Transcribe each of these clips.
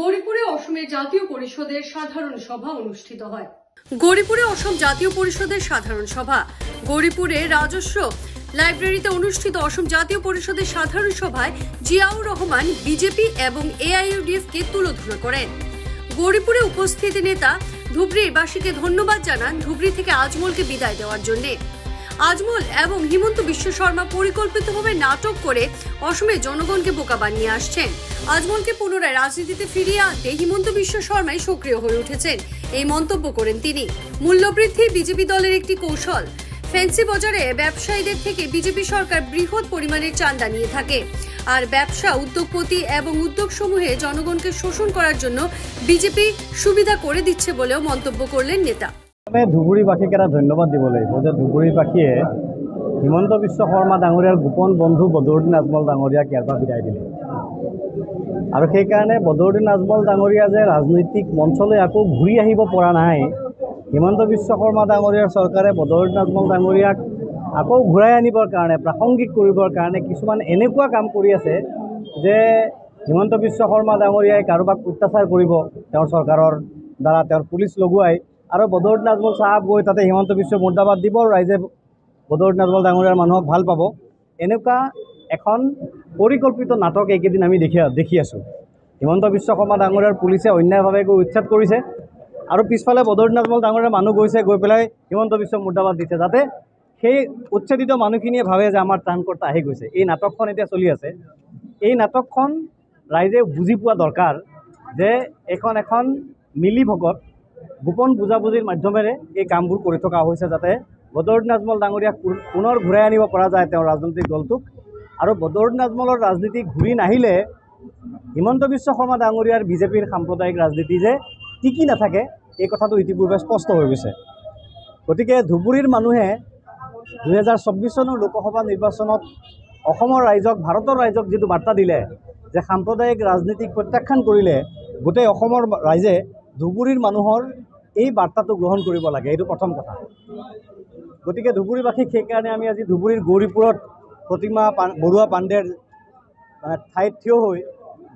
গৌরীপুরে অসমের জাতীয় পরিষদের সাধারণ সভা অনুষ্ঠিত হয়। গৌরীপুরে অসম জাতীয় পরিষদের সাধারণ সভা। গৌরীপুরে রাজস্ব লাইব্রেরিতে অনুষ্ঠিত অসম জাতীয় পরিষদের সাধারণ সভায় জিয়াউর রহমান বিজেপি এবং AIUDF কে তুলোধনা করেন। গৌরীপুরে উপস্থিত নেতা ধুবড়ীবাসীকে ধন্যবাদ জানান ধুবড়ী থেকে আজমলকে বিদায় দেওয়ার জন্য। আজমল এবং হিমন্ত বিশ্ব শর্মা পরিকল্পিতভাবে নাটক করে অসমের জনগণকে বোকা বানিয়ে আসছেন। আজমলকে পুনরায় রাজনীতিতে ফিরিয়ে আনতে হিমন্ত বিশ্ব শর্মাই সক্রিয় হয়ে উঠেছেন, এই মন্তব্য করেন তিনি। মূল্যবৃদ্ধি বিজেপি দলের একটি কৌশল। ফ্যান্সি বাজারে ব্যবসায়ীদের থেকে বিজেপি সরকার বৃহৎ পরিমাণের চাঁদা নিয়ে থাকে, আর ব্যবসা উদ্যোগপতি এবং উদ্যোগসমূহে জনগণকে শোষণ করার জন্য বিজেপি সুবিধা করে দিচ্ছে বলেও মন্তব্য করলেন নেতা। ধুবুৰীবাসীক এটা ধন্যবাদ দিব লাগিব যে ধুবুৰীবাসীয়ে হিমন্ত বিশ্ব শৰ্মা ডাঙৰীয়াৰ গোপন বন্ধু বদৰুদ্দিন আজমল ডাঙৰীয়াক ইয়াৰ পৰা বিদায় দিলে, আৰু সেইকাৰণে বদৰুদ্দিন আজমল ডাঙৰীয়া যে ৰাজনৈতিক মঞ্চলৈ আকৌ ঘূৰি আহিব পৰা নাই। হিমন্ত বিশ্ব শৰ্মা ডাঙৰীয়াৰ চৰকাৰে বদৰুদ্দিন আজমল ডাঙৰীয়াক আকৌ ঘূৰাই আনিবৰ কাৰণে, প্ৰাসংগিক কৰিবৰ কাৰণে কিছুমান এনেকুৱা কাম কৰি আছে যে হিমন্ত বিশ্ব শৰ্মা ডাঙৰীয়াই কাৰোবাক অত্যাচাৰ কৰিব তেওঁৰ চৰকাৰৰ দ্বাৰা, তেওঁৰ পুলিচ লগোৱাই, আৰু বদৰুদ্দিন আজমল চাহাব গৈ তাতে হিমন্ত বিশ্ব মুৰ্দাবাদ দিব, ৰাইজে বদৰুদ্দিন আজমল ডাঙৰীয়াৰ মানুহক ভাল পাব। এনেকুৱা এখন পৰিকল্পিত নাটক এইকেইদিন আমি দেখি আছোঁ। হিমন্ত বিশ্ব শৰ্মা ডাঙৰীয়াৰ পুলিচে অন্যায়ভাৱে গৈ উচ্ছেদ কৰিছে, আৰু পিছফালে বদৰুদ্দিন আজমল ডাঙৰীয়াৰ মানুহ গৈছে, গৈ পেলাই হিমন্ত বিশ্ব মুৰ্দাবাদ দিছে, যাতে সেই উচ্ছেদিত মানুহখিনিয়ে ভাবে যে আমাৰ ত্ৰাণকৰ্তা আহি গৈছে। এই নাটকখন এতিয়া চলি আছে। এই নাটকখন ৰাইজে বুজি পোৱা দৰকাৰ যে এখন মিলিভগত গোপন বুজাবুজিৰ মাধ্যমেৰে এই কামবোৰ কৰি থকা হৈছে, যাতে বদৰুদ্দিন আজমল ডাঙৰীয়াক পুনৰ ঘূৰাই আনিব পৰা যায় তেওঁৰ ৰাজনৈতিক দলটোক। আৰু বদৰুদ্দিন আজমলৰ ৰাজনীতি ঘূৰি নাহিলে হিমন্ত বিশ্ব শৰ্মা ডাঙৰীয়াৰ বিজেপিৰ সাম্প্ৰদায়িক ৰাজনীতি যে টিকি নাথাকে, এই কথাটো ইতিপূৰ্বে স্পষ্ট হৈ গৈছে। গতিকে ধুবুৰীৰ মানুহে 2024 চনৰ লোকসভা নিৰ্বাচনত অসমৰ ৰাইজক, ভাৰতৰ ৰাইজক যিটো বাৰ্তা দিলে যে সাম্প্ৰদায়িক ৰাজনীতিক প্ৰত্যাখ্যান কৰিলে, গোটেই অসমৰ ৰাইজে ধুবুৰীৰ মানুহৰ এই বাৰ্তাটো গ্ৰহণ কৰিব লাগে, এইটো প্ৰথম কথা। গতিকে ধুবুৰীবাসীক সেইকাৰণে আমি আজি ধুবুৰীৰ গৌৰীপুৰত প্ৰতিমা বৰুৱা পাণ্ডেৰ ঠাইত থিয় হৈ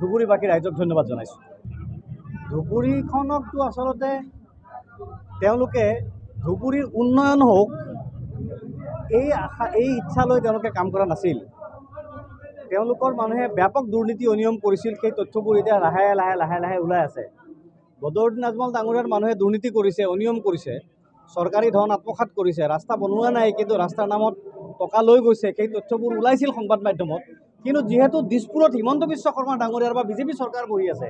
ধুবুৰীবাসী ৰাইজক ধন্যবাদ জনাইছোঁ। ধুবুৰীখনকতো আচলতে তেওঁলোকে ধুবুৰীৰ উন্নয়ন হওক এই ইচ্ছা লৈ তেওঁলোকে কাম কৰা নাছিল। তেওঁলোকৰ মানুহে ব্যাপক দুৰ্নীতি অনিয়ম কৰিছিল, সেই তথ্যবোৰ এতিয়া লাহে লাহে ওলাই আছে। বদৰুদ্দিন আজমল ডাঙৰীয়াৰ মানুহে দুৰ্নীতি কৰিছে, অনিয়ম কৰিছে, চৰকাৰী ধন আত্মসাৎ কৰিছে, ৰাস্তা বনোৱা নাই কিন্তু ৰাস্তাৰ নামত টকা লৈ গৈছে, সেই তথ্যবোৰ ওলাইছিল সংবাদ মাধ্যমত। কিন্তু যিহেতু দিছপুৰত হিমন্ত বিশ্ব শৰ্মা ডাঙৰীয়াৰ বা বিজেপি চৰকাৰ বহি আছে,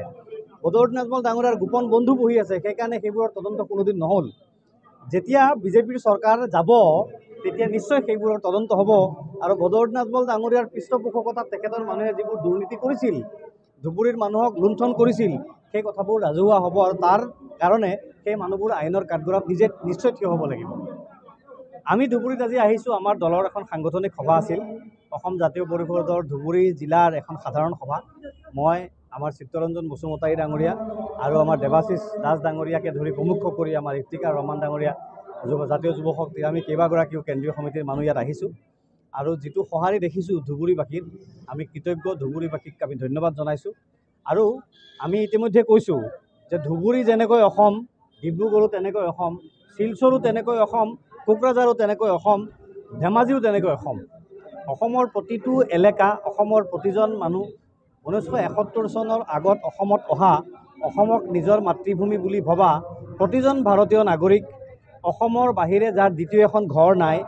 বদৰুদ্দিন আজমল ডাঙৰীয়াৰ গোপন বন্ধু বহি আছে, সেইকাৰণে সেইবোৰৰ তদন্ত কোনোদিন নহ'ল। যেতিয়া বিজেপিৰ চৰকাৰ যাব তেতিয়া নিশ্চয় সেইবোৰৰ তদন্ত হ'ব, আৰু বদৰুদ্দিন আজমল ডাঙৰীয়াৰ পৃষ্ঠপোষকতাত তেখেতৰ মানুহে যিবোৰ দুৰ্নীতি কৰিছিল, ধুবুৰীৰ মানুহক লুণ্ঠন কৰিছিল, সেই কথাবোৰ ৰাজহুৱা হ'ব, আৰু তাৰ কাৰণে সেই মানুহবোৰ আইনৰ কাঠগড়াত নিশ্চয় থিয় হ'ব লাগিব। আমি ধুবুৰীত আজি আহিছোঁ, আমাৰ দলৰ এখন সাংগঠনিক সভা আছিল, অসম জাতীয় পৰিষদৰ ধুবুৰী জিলাৰ এখন সাধাৰণ সভা। মই, আমাৰ চিত্তৰঞ্জন বসুমতাৰী ডাঙৰীয়া আৰু আমাৰ দেৱাশিষ দাস ডাঙৰীয়াকে ধৰি প্ৰমুখ কৰি আমাৰ ইফতিকাৰ ৰহমান ডাঙৰীয়া, জাতীয় যুৱ শক্তি, আমি কেইবাগৰাকীও কেন্দ্ৰীয় সমিতিৰ মানুহ ইয়াত আহিছোঁ। আৰু যিটো সঁহাৰি দেখিছোঁ ধুবুৰীবাসীৰ, আমি কৃতজ্ঞ। ধুবুৰীবাসীক আমি ধন্যবাদ জনাইছোঁ। আৰু আমি ইতিমধ্যে কৈছোঁ যে ধুবুৰী যেনেকৈ অসম, ডিব্ৰুগড়ো তেনেকৈ অসম, শিলচৰো তেনেকৈ অসম, কোকৰাঝাৰো তেনেকৈ অসম, ধেমাজিও তেনেকৈ অসম। অসমৰ প্ৰতিটো এলেকা, অসমৰ প্ৰতিজন মানুহ 1971 চনৰ আগত অসমত অহা, অসমক নিজৰ মাতৃভূমি বুলি ভবা প্ৰতিজন ভাৰতীয় নাগৰিক, অসমৰ বাহিৰে যাৰ দ্বিতীয় এখন ঘৰ নাই,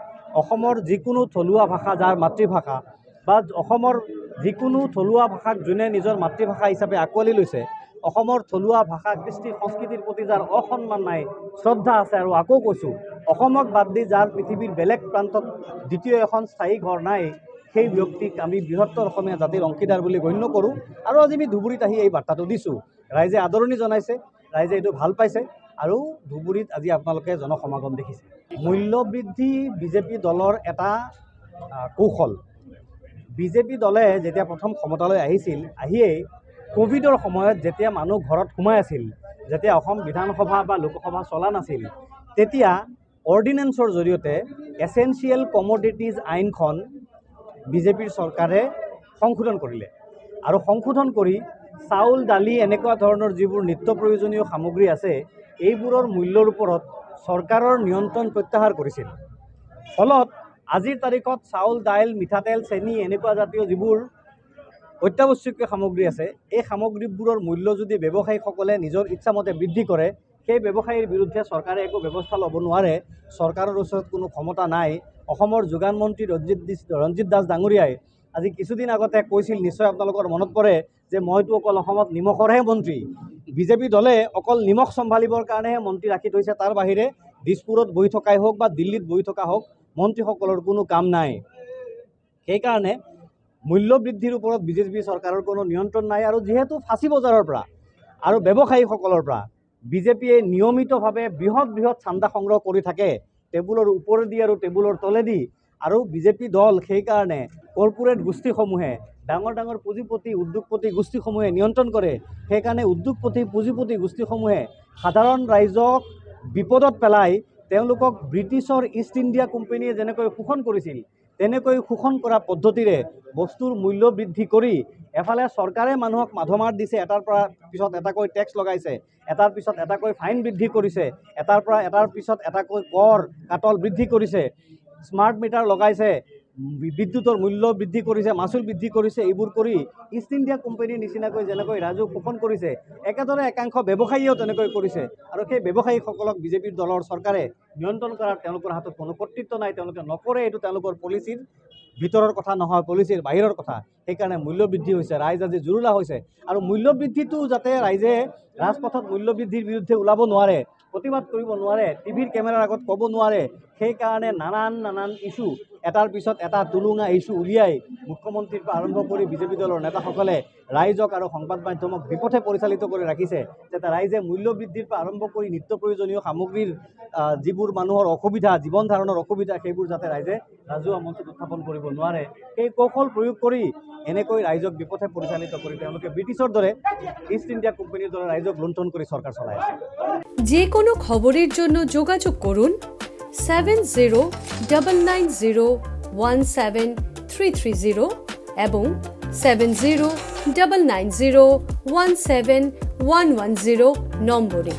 অসমৰ যিকোনো থলুৱা ভাষা যাৰ মাতৃভাষা, বা অসমৰ যিকোনো থলুৱা ভাষাক যোনে নিজৰ মাতৃভাষা হিচাপে আঁকোৱালি লৈছে, অসমৰ থলুৱা ভাষা, কৃষ্টি সংস্কৃতিৰ প্ৰতি যাৰ অসন্মান নাই, শ্ৰদ্ধা আছে, আৰু আকৌ কৈছোঁ অসমক বাদ দি যাৰ পৃথিৱীৰ বেলেগ প্ৰান্তত দ্বিতীয় এখন স্থায়ী ঘৰ নাই, সেই ব্যক্তিক আমি বৃহত্তৰ অসমীয়া জাতিৰ অংশীদাৰ বুলি গণ্য কৰোঁ। আৰু আজি আমি ধুবুৰীত আহি এই বাৰ্তাটো দিছোঁ, ৰাইজে আদৰণি জনাইছে, ৰাইজে এইটো ভাল পাইছে, আৰু ধুবুৰীত আজি আপোনালোকে জনসমাগম দেখিছে। মূল্যবৃদ্ধি বিজেপি দলৰ এটা কৌশল। বিজেপি দলে যেতিয়া প্ৰথম ক্ষমতালৈ আহিছিল, আহিয়েই কোভিডৰ সময়ত যেতিয়া মানুহ ঘৰত সোমাই আছিল, যেতিয়া অসম বিধানসভা বা লোকসভা চলা নাছিল, তেতিয়া অৰ্ডিনেন্সৰ জৰিয়তে এছেঞ্চিয়েল কমোডিটিজ আইনখন বিজেপিৰ চৰকাৰে সংশোধন কৰিলে, আৰু সংশোধন কৰি চাউল দালি এনেকুৱা ধৰণৰ যিবোৰ নিত্য প্ৰয়োজনীয় সামগ্ৰী আছে এইবোৰৰ মূল্যৰ ওপৰত চৰকাৰৰ নিয়ন্ত্ৰণ প্ৰত্যাহাৰ কৰিছিল। ফলত আজিৰ তাৰিখত চাউল দাইল মিঠাতেল চেনি এনেকুৱা জাতীয় যিবোৰ অত্যাৱশ্যকীয় সামগ্ৰী আছে এই সামগ্ৰীবোৰৰ মূল্য যদি ব্যৱসায়ীসকলে নিজৰ ইচ্ছামতে বৃদ্ধি কৰে সেই ব্যৱসায়ীৰ বিৰুদ্ধে চৰকাৰে একো ব্যৱস্থা ল'ব নোৱাৰে। চৰকাৰৰ ওচৰত কোনো ক্ষমতা নাই। অসমৰ যোগান মন্ত্ৰী ৰঞ্জিত দাস ডাঙৰীয়াই আজি কিছুদিন আগতে কৈছিল, নিশ্চয় আপোনালোকৰ মনত পৰে, যে মইতো অকল অসমত নিমখৰহে মন্ত্ৰী। বিজেপি দলে অকল নিমখ চম্ভালিবৰ কাৰণেহে মন্ত্ৰী ৰাখি থৈছে, তাৰ বাহিৰে দিছপুৰত বহি থকাই হওক বা দিল্লীত বহি থকা হওক মন্ত্ৰীসকলৰ কোনো কাম নাই। সেইকাৰণে মূল্য বৃদ্ধিৰ ওপৰত বিজেপি চৰকাৰৰ কোনো নিয়ন্ত্ৰণ নাই। আৰু যিহেতু ফাঁচী বজাৰৰ পৰা আৰু ব্যৱসায়ীসকলৰ পৰা বিজেপিয়ে নিয়মিতভাৱে বৃহৎ বৃহৎ চান্দা সংগ্ৰহ কৰি থাকে টেবুলৰ ওপৰেদি আৰু টেবুলৰ তলেদি, আৰু বিজেপি দল সেইকাৰণে কৰ্পোৰেট গোষ্ঠীসমূহে ডাঙৰ ডাঙৰ পুঁজিপতি উদ্যোগপতি গোষ্ঠীসমূহে নিয়ন্ত্ৰণ কৰে। সেইকাৰণে উদ্যোগপতি পুঁজিপতি গোষ্ঠীসমূহে সাধাৰণ ৰাইজক বিপদত পেলাই তেওঁলোকক ব্ৰিটিছৰ ইষ্ট ইণ্ডিয়া কোম্পানীয়ে যেনেকৈ শোষণ কৰিছিল তেনেকৈ শোষণ কৰা পদ্ধতিৰে বস্তুৰ মূল্য বৃদ্ধি কৰি এফালে চৰকাৰে মানুহক মাধমাৰ দিছে, এটাৰ পৰা পিছত এটাকৈ টেক্স লগাইছে, এটাৰ পিছত এটাকৈ ফাইন বৃদ্ধি কৰিছে, এটাৰ পৰা এটাৰ পিছত এটাকৈ কৰ কাটল বৃদ্ধি কৰিছে, স্মাৰ্ট মিটাৰ লগাইছে, বিদ্যুতৰ মূল্য বৃদ্ধি কৰিছে, মাচুল বৃদ্ধি কৰিছে। এইবোৰ কৰি ইষ্ট ইণ্ডিয়া কোম্পানীৰ নিচিনাকৈ যেনেকৈ ৰাইজক শোষণ কৰিছে একেদৰে একাংশ ব্যৱসায়ীয়েও তেনেকৈ কৰিছে। আৰু সেই ব্যৱসায়ীসকলক বিজেপিৰ দলৰ চৰকাৰে নিয়ন্ত্ৰণ কৰাৰ তেওঁলোকৰ হাতত কোনো কৰ্তৃত্ব নাই, তেওঁলোকে নকৰে। এইটো তেওঁলোকৰ পলিচিৰ ভিতৰৰ কথা নহয়, পলিচিৰ বাহিৰৰ কথা। সেইকাৰণে মূল্য বৃদ্ধি হৈছে, ৰাইজ আজি জুৰুলা হৈছে। আৰু মূল্য বৃদ্ধিটো যাতে ৰাইজে ৰাজপথত মূল্য বৃদ্ধিৰ বিৰুদ্ধে ওলাব নোৱাৰে, প্ৰতিবাদ কৰিব নোৱাৰে, টিভিৰ কেমেৰাৰ আগত ক'ব নোৱাৰে, সেইকাৰণে নানান ইছ্যু এটাৰ পিছত এটা টুলুঙা ইছ্যু উলিয়াই মুখ্যমন্ত্ৰীৰ পৰা আৰম্ভ কৰি বিজেপি দলৰ নেতাসকলে ৰাইজক আৰু সংবাদ মাধ্যমক বিপথে পৰিচালিত কৰি ৰাখিছে, যাতে ৰাইজে মূল্য বৃদ্ধিৰ পৰা আৰম্ভ কৰি নিত্য প্ৰয়োজনীয় সামগ্ৰীৰ যিবোৰ মানুহৰ অসুবিধা, জীৱন ধাৰণৰ অসুবিধা, সেইবোৰ যাতে ৰাইজে ৰাজহুৱা মঞ্চত উত্থাপন কৰিব নোৱাৰে। সেই কৌশল প্ৰয়োগ কৰি এনেকৈ ৰাইজক বিপথে পৰিচালিত কৰি তেওঁলোকে ব্ৰিটিছৰ দৰে ইষ্ট ইন্ডিয়া কোম্পানিৰ দৰে ৰাইজক লুণ্ঠন কৰি সৰকাৰ চলাই আছে। যে কোনো খবৰেৰ জন্য যোগাযোগ কৰুন 7099017330 এবং 7099017110 নম্বৰে।